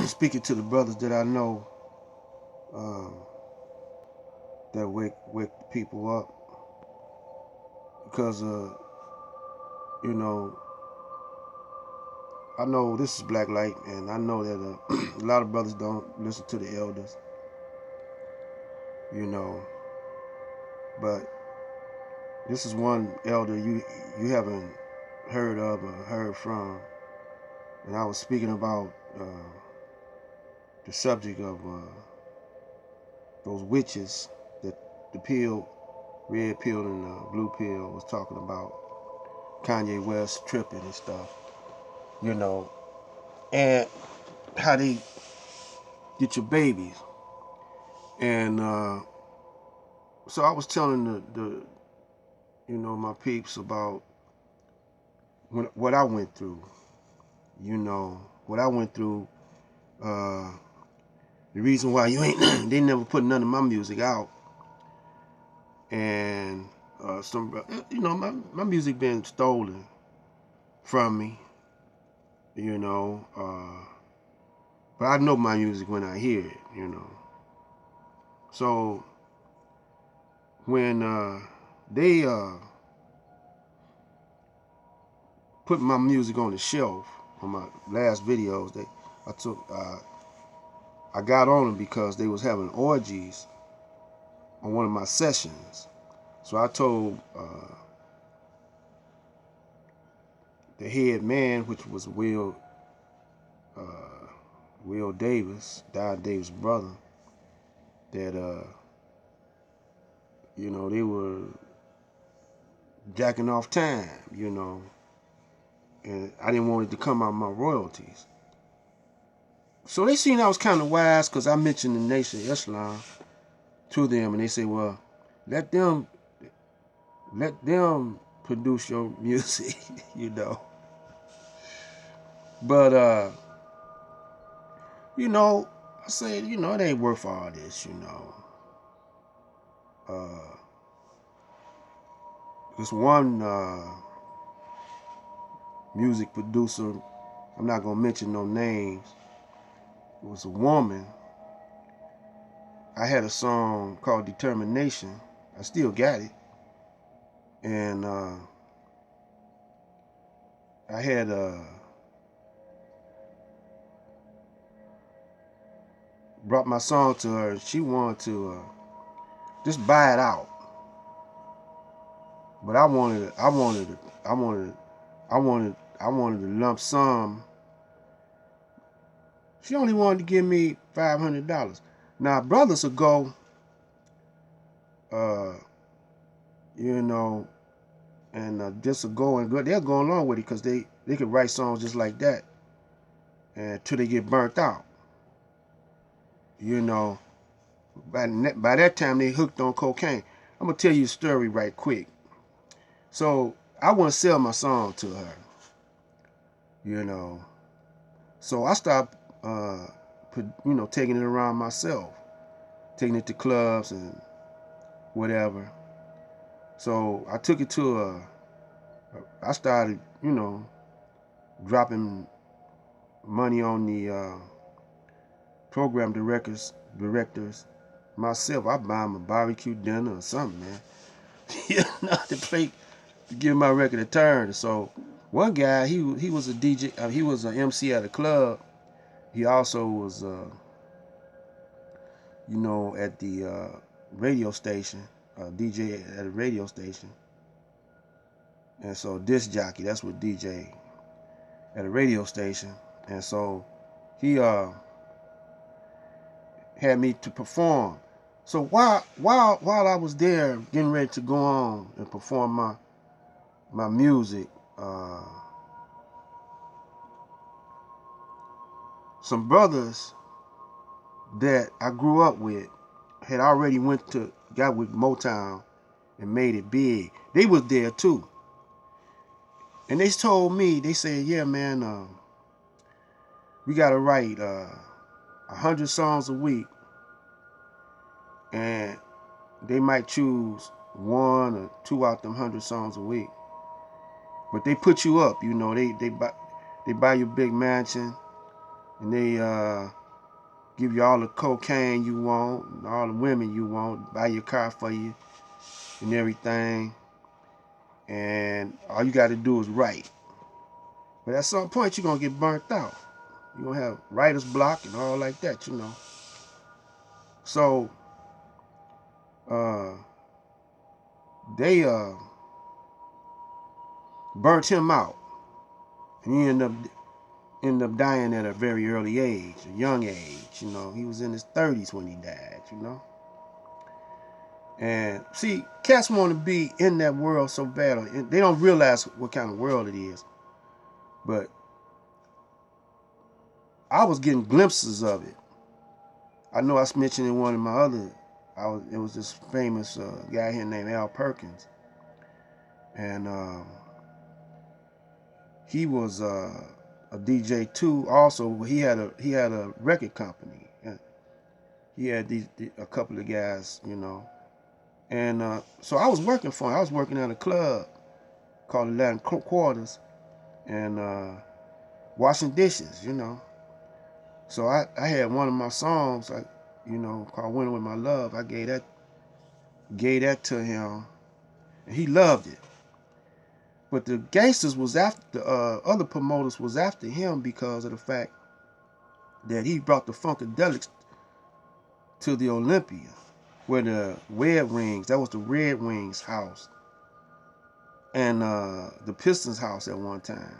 speaking to the brothers that I know that wake people up, because you know, I know this is Black Light, and I know that a lot of brothers don't listen to the elders, you know, but this is one elder you haven't heard of or heard from, and I was speaking about the subject of those witches that the pill, red pill and blue pill was talking about, Kanye West tripping and stuff, you know, and how they get your babies. And so I was telling the my peeps about what I went through, what I went through. The reason why you ain't they never put none of my music out, and my music been stolen from me, but I know my music when I hear it. So when they put my music on the shelf on my last videos, I got on them because they was having orgies on one of my sessions. So I told the head man, which was Will Davis, Don Davis' brother, that they were jacking off time, and I didn't want it to come out of my royalties. So they seen I was kind of wise, because I mentioned the Nation of Islam to them, and they say, well, let them produce your music, But I said, it ain't worth all this, This one music producer, I'm not gonna mention no names, it was a woman. I had a song called Determination. I still got it. And I had brought my song to her, and she wanted to just buy it out. But I wanted a lump sum. She only wanted to give me $500. Now brothers will go, and just will go and go. They'll go along with it because they could write songs just like that, until they get burnt out. By that time they hooked on cocaine. I'm gonna tell you a story right quick. So I want to sell my song to her, So I stopped, taking it around myself, taking it to clubs and whatever. So I took it to I started, dropping money on the program directors myself. I buy them a barbecue dinner or something, man. To give my record a turn. So one guy, he was a DJ, he was an MC at a club. He also was, at the radio station, DJ at a radio station. And so disc jockey, that's what DJ at a radio station. And so he had me to perform. So while I was there getting ready to go on and perform my music, some brothers that I grew up with had already got with Motown and made it big. They was there too. And they told me, they said, yeah, man, we got to write 100 songs a week, and they might choose 1 or 2 out them 100 songs a week. But they put you up, they buy you a big mansion, and they give you all the cocaine you want, and all the women you want, buy your car for you, and everything. And all you got to do is write. But at some point, you're going to get burnt out. You're going to have writer's block and all like that, you know. So, uh, they burnt him out. And he ended up dying at a very early age, a young age, you know. He was in his 30s when he died, you know. And see, cats want to be in that world so bad. They don't realize what kind of world it is. But I was getting glimpses of it. I know I mentioned in one of my other, it was this famous guy here named Al Perkins. And he was a DJ too also, but he had a record company. And he had a couple of guys, you know. And so I was working for him. I was working at a club called Latin Quarters and washing dishes, you know. So I had one of my songs, called "Winter with My Love." I gave that to him, and he loved it. But the gangsters was after other promoters was after him because of the fact that he brought the Funkadelics to the Olympia, where the Red Wings, that was the Red Wings house, and the Pistons house at one time.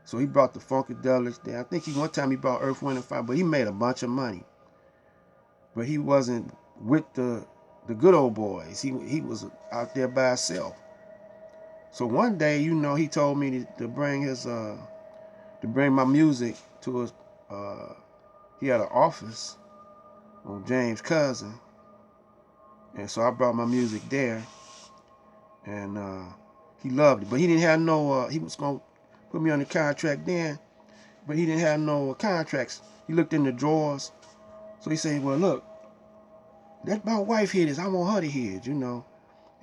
So he brought the Funkadelics there. I think one time he brought Earth, Wind, and Fire, but he made a bunch of money. But he wasn't with the good old boys. He was out there by himself. So one day, he told me to bring my music to his. He had an office on James Cousin, and so I brought my music there, and he loved it. But he didn't have no. He was gonna put me on the contract then, but he didn't have no contracts. He looked in the drawers, so he said, "Well, look, let my wife hear this. I want her to hear it,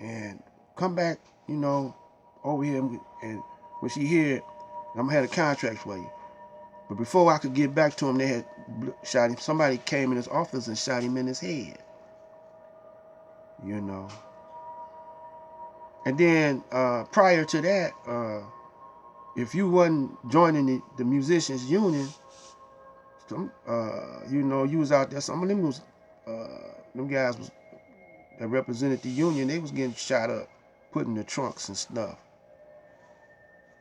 and come back, over here, and when she hear it, I'm gonna have a contract for you." But before I could get back to him, they had shot him. Somebody came in his office and shot him in his head. And then prior to that, if you wasn't joining the musicians union, you was out there. Some of them guys that represented the union. They was getting shot up, put in the trunks and stuff.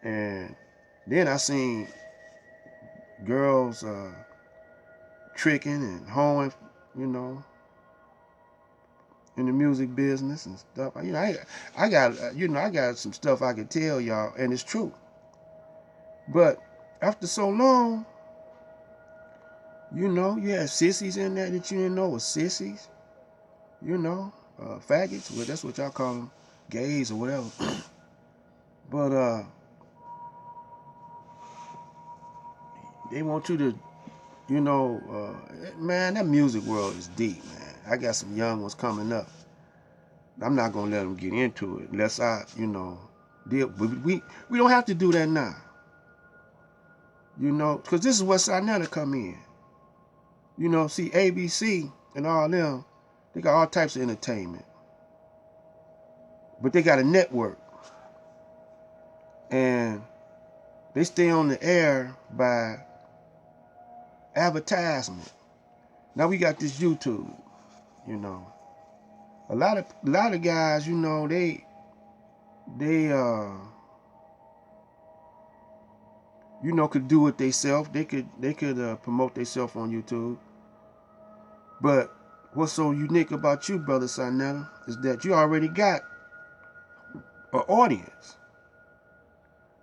And then I seen girls tricking and hoeing, in the music business and stuff. I got some stuff I can tell y'all, and it's true. But after so long, you had sissies in there that you didn't know was sissies. Faggots. Well, that's what y'all call them, gays or whatever. But they want you to, man, that music world is deep, man. I got some young ones coming up. I'm not gonna let them get into it unless I, deal. We don't have to do that now, because this is where Sinetta come in. See, ABC and all them, they got all types of entertainment, but they got a network, and they stay on the air by advertisement. Now we got this YouTube, a lot of guys, they could do it themselves. They could promote themselves on YouTube. But what's so unique about you, Brother Sinetta, is that you already got an audience.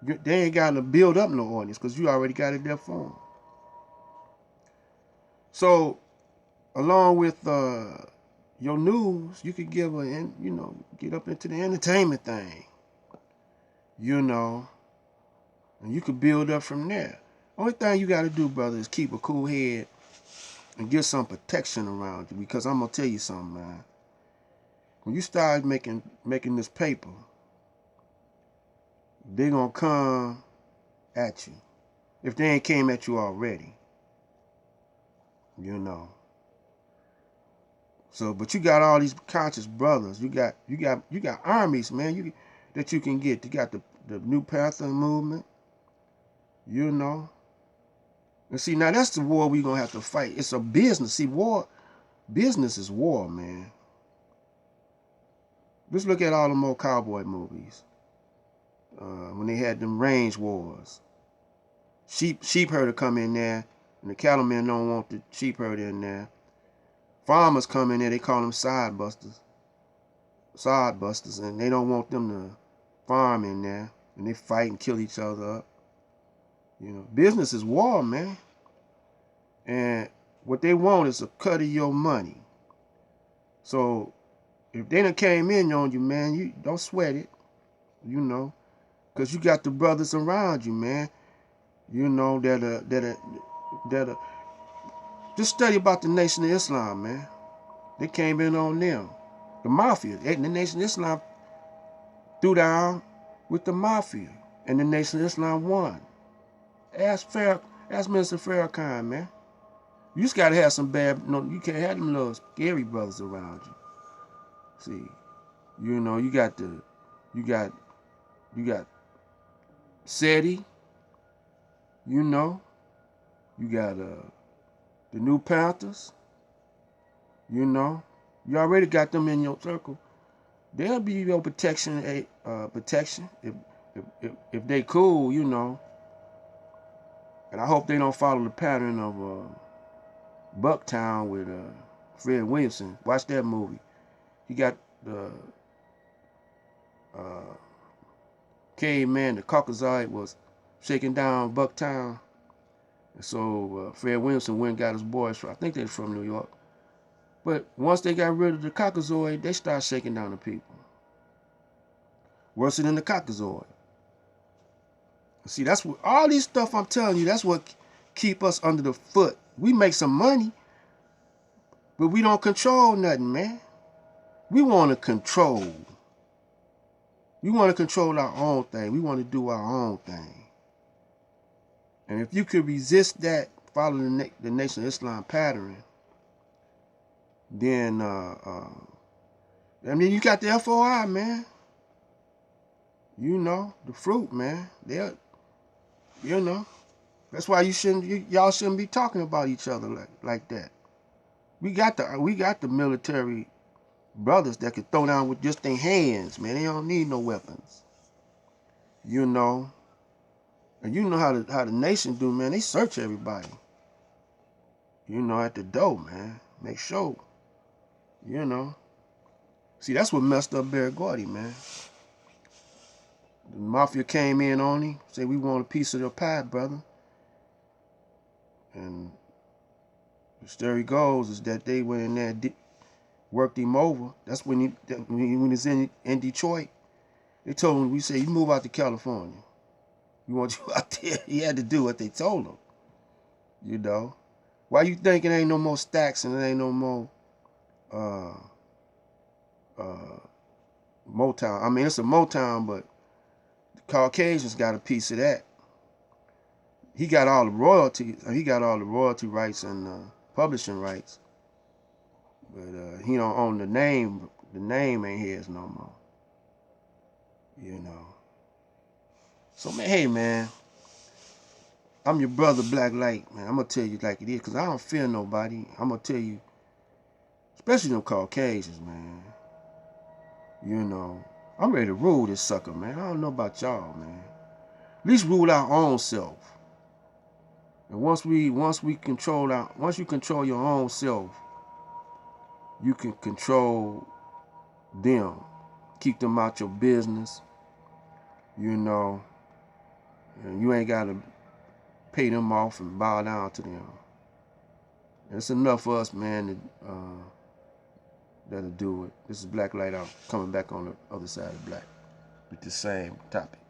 They ain't got to build up no audience because you already got it there for them. So, along with your news, you could get up into the entertainment thing, and you could build up from there. Only thing you got to do, brother, is keep a cool head and get some protection around you, because I'm gonna tell you something, man. When you start making this paper, they're gonna come at you if they ain't came at you already. you know. So, but you got all these conscious brothers. You got armies, man. That you can get. You got the New Panther movement, you know. And see, now that's the war we gonna have to fight. It's a business. See, business is war, man. Just look at all the old cowboy movies. When they had them range wars. Sheep herder come in there, and the cattlemen don't want the sheep herder in there. Farmers come in there, they call them sod busters, and they don't want them to farm in there, and they fight and kill each other up. You know, business is war, man. And what they want is a cut of your money. So if they done came in on you, man, you don't sweat it, you know, because you got the brothers around you, man. You know, that just study about the Nation of Islam, man. They came in on them. The Mafia. The Nation of Islam threw down with the Mafia. And the Nation of Islam won. Ask Minister Farrakhan, man. You just gotta have some bad, you can't have them little scary brothers around you. See, you know, you got SETI, you know, you got the New Panthers, you know, you already got them in your circle. They'll be your protection if they cool, you know. And I hope they don't follow the pattern of Bucktown with Fred Williamson. Watch that movie. He got the caveman, the Caucasoid was shaking down Bucktown. And so Fred Williamson went and got his boys from, I think they're from New York. But once they got rid of the Caucasoid, they started shaking down the people. Worse than the Caucasoid. See, that's what all these stuff I'm telling you, that's what keep us under the foot. We make some money, but we don't control nothing, man. We want to control. We want to control our own thing. We want to do our own thing. And if you could resist that, follow the Nation of Islam pattern, then, I mean, you got the FOI, man. You know, the fruit, man. They're, you know, that's why y'all shouldn't be talking about each other like that. We got the military brothers that can throw down with just their hands, man. They don't need no weapons. You know. And you know how the nation do, man. They search everybody. You know, at the door, man. Make sure. You know. See, that's what messed up Barry Gordy, man. The mafia came in on him, said, we want a piece of your pie, brother. And the story goes is that they went in there and worked him over. That's when he was in Detroit. They told him, we said, you move out to California. We want you out there. He had to do what they told him. You know. Why you think it ain't no more stacks and it ain't no more Motown? I mean, it's a Motown, but the Caucasians got a piece of that. He got all the royalty. He got all the royalty rights and publishing rights, but he don't own the name. The name ain't his no more. You know. So man, hey man, I'm your brother Black Light, man. I'm gonna tell you like it is, cause I don't fear nobody. I'm gonna tell you, especially them Caucasians, man. You know, I'm ready to rule this sucker, man. I don't know about y'all, man. At least rule our own self. And once you control your own self, you can control them. Keep them out your business. You know, and you ain't gotta pay them off and bow down to them. It's enough for us, man, that'll do it. This is Black Light Out, coming back on the other side of black with the same topic.